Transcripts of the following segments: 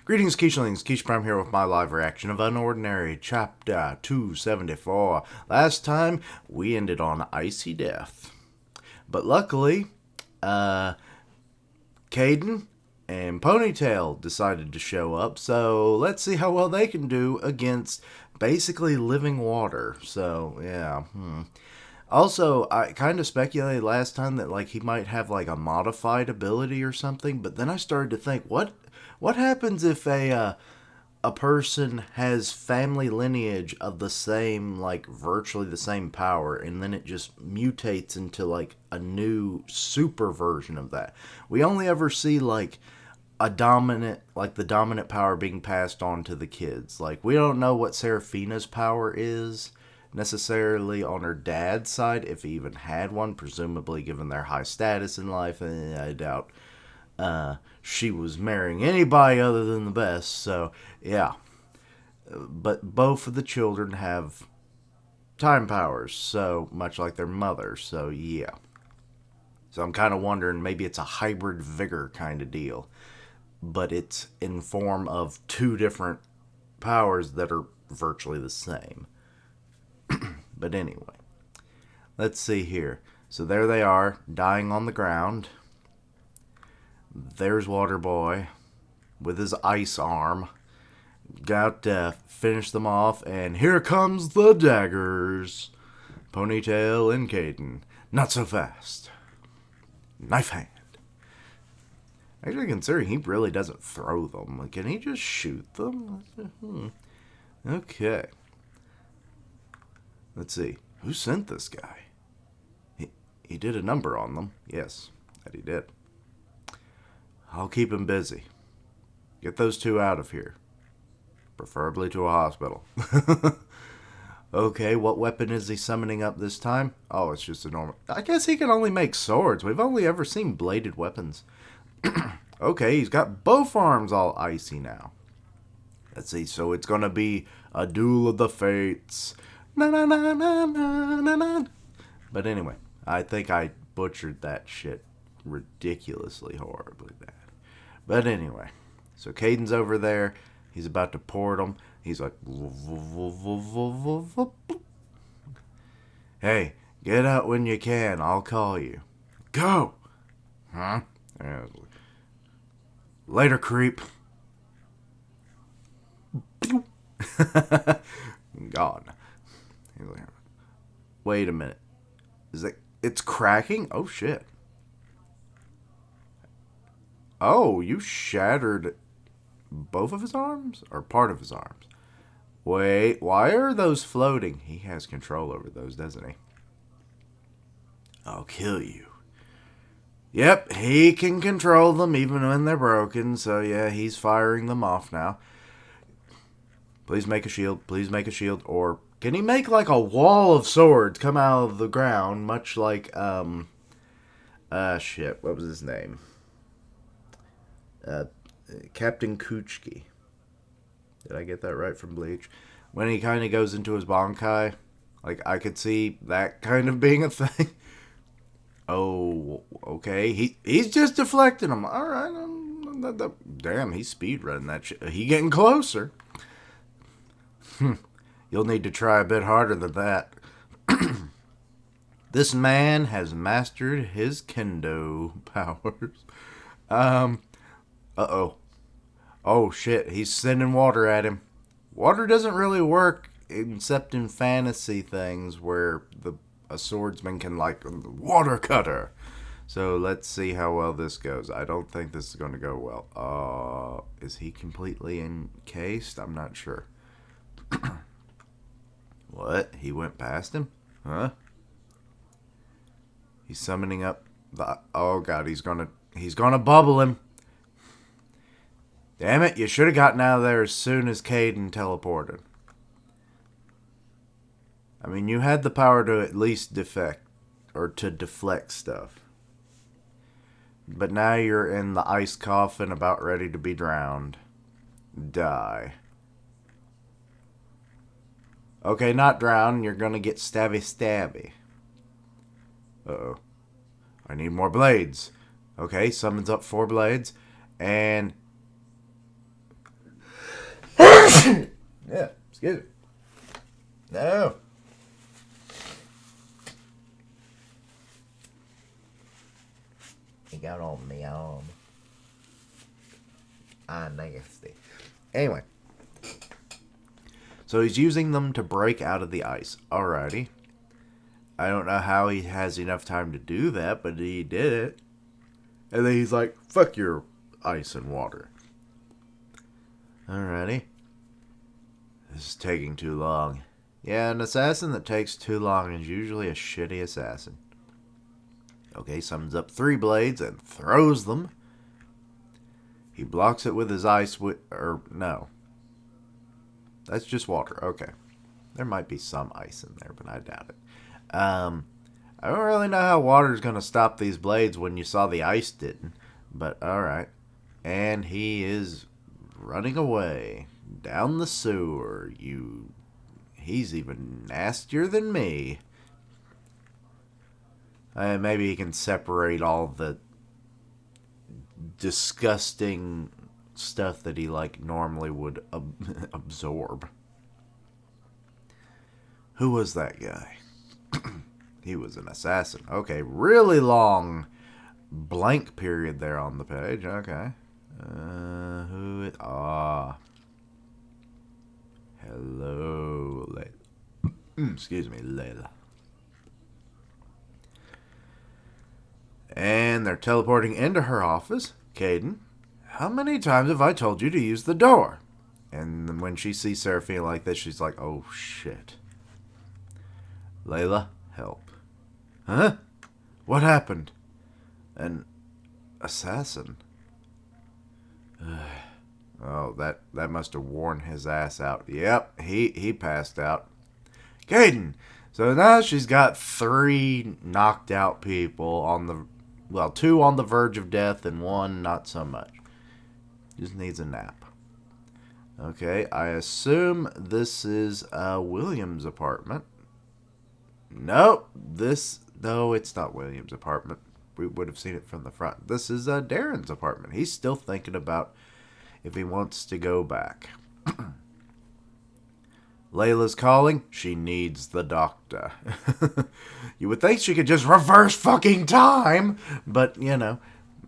Greetings, Keishlings. Keish Prime here with my live reaction of UnOrdinary, Chapter 274. Last time, we ended on Icy Death. But luckily, Caden and Ponytail decided to show up, so let's see how well they can do against basically living water. So, yeah. Also, I kind of speculated last time that like he might have like a modified ability or something, but then I started to think, what happens if a person has family lineage of the same, like virtually the same power, and then it just mutates into like a new super version of that? We only ever see like a dominant, like the dominant power being passed on to the kids. Like, we don't know what Seraphina's power is necessarily on her dad's side, if he even had one, presumably given their high status in life. I doubt she was marrying anybody other than the best. So, yeah. But both of the children have time powers, so much like their mother. So, yeah. So I'm kind of wondering, maybe it's a hybrid vigor kind of deal, but it's in form of two different powers that are virtually the same. But anyway, let's see here. So there they are, dying on the ground. There's Waterboy with his ice arm. Got to finish them off, and here comes the daggers. Ponytail and Caden. Not so fast. Knife hand. Actually, considering he really doesn't throw them, like, can he just shoot them? Okay. Let's see. Who sent this guy? He did a number on them. Yes, that he did. I'll keep him busy. Get those two out of here. Preferably to a hospital. Okay, what weapon is he summoning up this time? Oh, it's just a normal... I guess he can only make swords. We've only ever seen bladed weapons. Okay, he's got both arms all icy now. Let's see, so it's gonna be a duel of the fates. Na na na na na na na. But anyway, I think I butchered that shit ridiculously horribly bad. But anyway, so Caden's over there. He's about to port him. He's like, hey, get out when you can. I'll call you. Go. Huh? Later, creep. Gone. Wait a minute. Is it? It's cracking? Oh, shit. Oh, you shattered both of his arms? Or part of his arms? Wait, why are those floating? He has control over those, doesn't he? I'll kill you. Yep, he can control them even when they're broken. So, yeah, he's firing them off now. Please make a shield. Please make a shield. Or can he make like a wall of swords come out of the ground, much like, shit, what was his name? Captain Kuchki. Did I get that right from Bleach? When he kind of goes into his Bankai, like, I could see that kind of being a thing. Oh, okay. He's just deflecting them. All right. Damn, he's speedrunning that shit. He getting closer. You'll need to try a bit harder than that. This man has mastered his kendo powers. Uh-oh. Oh, shit. He's sending water at him. Water doesn't really work except in fantasy things where a swordsman can, like, water cutter. So let's see how well this goes. I don't think this is going to go well. Is he completely encased? I'm not sure. What? He went past him? Huh? He's summoning up the... Oh, God. He's gonna bubble him. Damn it, you should have gotten out of there as soon as Caden teleported. I mean, you had the power to at least deflect, or to deflect stuff. But now you're in the ice coffin about ready to be drowned. Die. Okay, not drown, you're gonna get stabby. Uh-oh. I need more blades. Okay, summons up 4 blades, and... Yeah, excuse me. No. He got on me arm. Ah, nasty. Anyway. So he's using them to break out of the ice. Alrighty. I don't know how he has enough time to do that, but he did it. And then he's like, fuck your ice and water. Alrighty. This is taking too long. Yeah, an assassin that takes too long is usually a shitty assassin. Okay, summons up 3 blades and throws them. He blocks it with his ice no. That's just water. Okay. There might be some ice in there, but I doubt it. I don't really know how water's going to stop these blades when you saw the ice didn't. But alright. And he is running away down the sewer. He's even nastier than me. Maybe he can separate all the disgusting stuff that he normally would absorb. Who was that guy? He was an assassin. Okay, really long blank period there on the page. Okay. Hello, Layla. Excuse me, Layla. And they're teleporting into her office. Caden, how many times have I told you to use the door? And when she sees Seraphina like this, she's like, oh shit. Layla, help. Huh? What happened? An assassin? Oh, that must have worn his ass out. Yep, he passed out. Caden! So now she's got 3 knocked out people on the... Well, 2 on the verge of death and 1 not so much. Just needs a nap. Okay, I assume this is William's apartment. Nope, no, it's not William's apartment. We would have seen it from the front. This is Darren's apartment. He's still thinking about if he wants to go back. Layla's calling. She needs the doctor. You would think she could just reverse fucking time, but,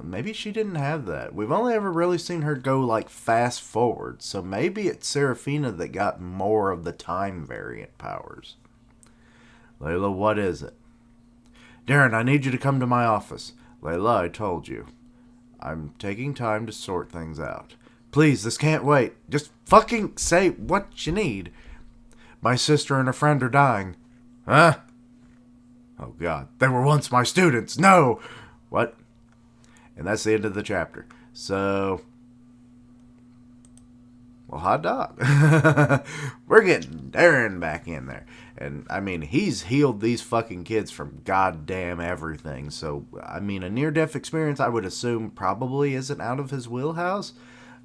maybe she didn't have that. We've only ever really seen her go, fast forward, so maybe it's Seraphina that got more of the time variant powers. Layla, what is it? Darren, I need you to come to my office. Layla, I told you. I'm taking time to sort things out. Please, this can't wait. Just fucking say what you need. My sister and a friend are dying. Huh? Oh, God. They were once my students. No! What? And that's the end of the chapter. So... Well, hot dog. We're getting Darren back in there. And, he's healed these fucking kids from goddamn everything. So, a near-death experience, I would assume, probably isn't out of his wheelhouse.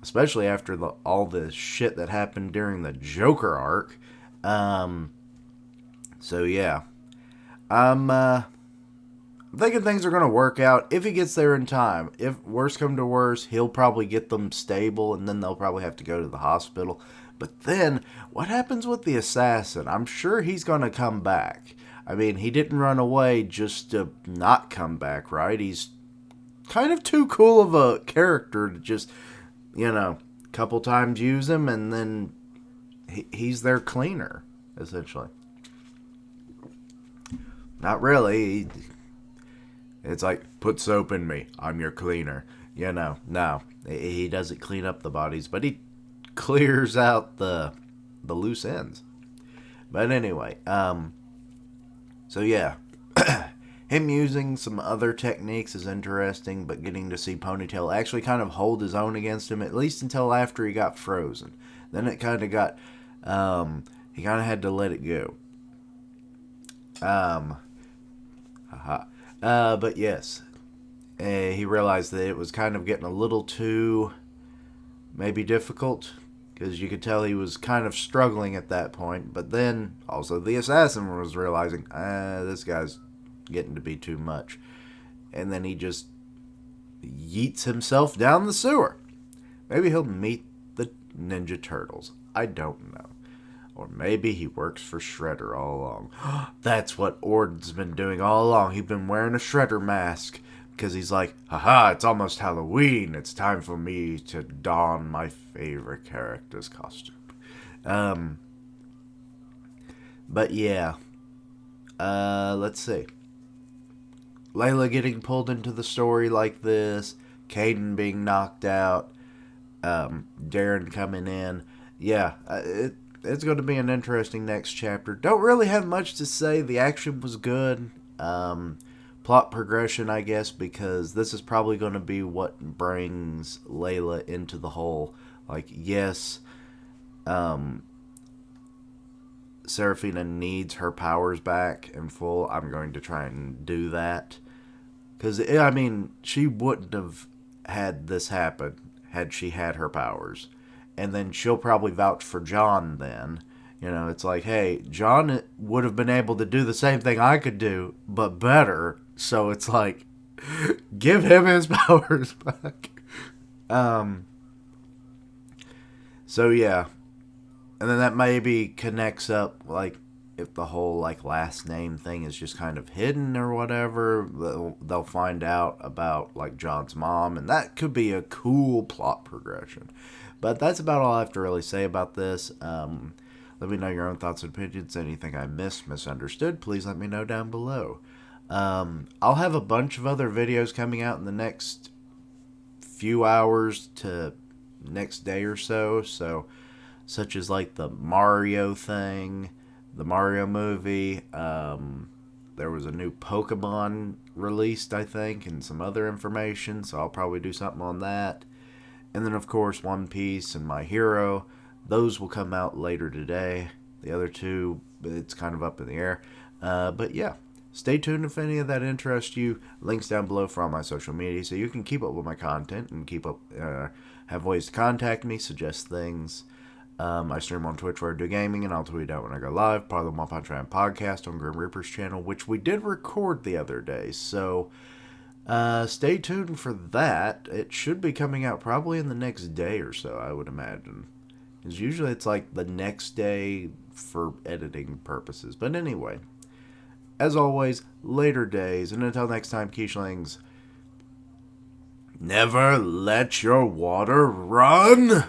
Especially after all the shit that happened during the Joker arc. So, yeah. I'm thinking things are going to work out if he gets there in time. If worse come to worse, he'll probably get them stable, and then they'll probably have to go to the hospital. But then, what happens with the assassin? I'm sure he's going to come back. He didn't run away just to not come back, right? He's kind of too cool of a character to just, couple times use him, and then he's their cleaner, essentially. Not really. It's like, put soap in me. I'm your cleaner. No. He doesn't clean up the bodies, but he clears out the loose ends. But anyway, so yeah. Him using some other techniques is interesting, but getting to see Ponytail actually kind of hold his own against him, at least until after he got frozen. Then it kind of got, he kind of had to let it go. But yes, he realized that it was kind of getting a little too, maybe difficult, because you could tell he was kind of struggling at that point. But then, also, the assassin was realizing, this guy's getting to be too much. And then he just yeets himself down the sewer. Maybe he'll meet the Ninja Turtles. I don't know. Or maybe he works for Shredder all along. That's what Ord's been doing all along. He's been wearing a Shredder mask. Because he's like, haha, it's almost Halloween. It's time for me to don my favorite character's costume. But yeah. Let's see. Layla getting pulled into the story like this. Caden being knocked out. Darren coming in. Yeah, it's going to be an interesting next chapter. Don't really have much to say. The action was good. Plot progression, I guess, because this is probably going to be what brings Layla into the whole. Like, yes, Seraphina needs her powers back in full. I'm going to try and do that. Because, I mean, she wouldn't have had this happen had she had her powers. And then she'll probably vouch for John then. You know, it's like, hey, John would have been able to do the same thing I could do, but better. So it's like, give him his powers back. So yeah. And then that maybe connects up, like, if the whole, like, last name thing is just kind of hidden or whatever, they'll find out about, like, John's mom, and that could be a cool plot progression. But that's about all I have to really say about this. Let me know your own thoughts and opinions. Anything I missed, misunderstood, please let me know down below. I'll have a bunch of other videos coming out in the next few hours to next day or so. So, such as like the Mario thing, the Mario movie. There was a new Pokemon released, I think, and some other information. So I'll probably do something on that. And then, of course, One Piece and My Hero. Those will come out later today. The other two, it's kind of up in the air. But yeah, stay tuned if any of that interests you. Links down below for all my social media so you can keep up with my content and keep up, have ways to contact me, suggest things. I stream on Twitch where I do gaming, and I'll tweet out when I go live. Part of the One Punch Man podcast on Grim Reaper's channel, which we did record the other day. So stay tuned for that. It should be coming out probably in the next day or so, I would imagine. Because usually it's like the next day for editing purposes. But anyway, as always, later days. And until next time, Quichling, never let your water run.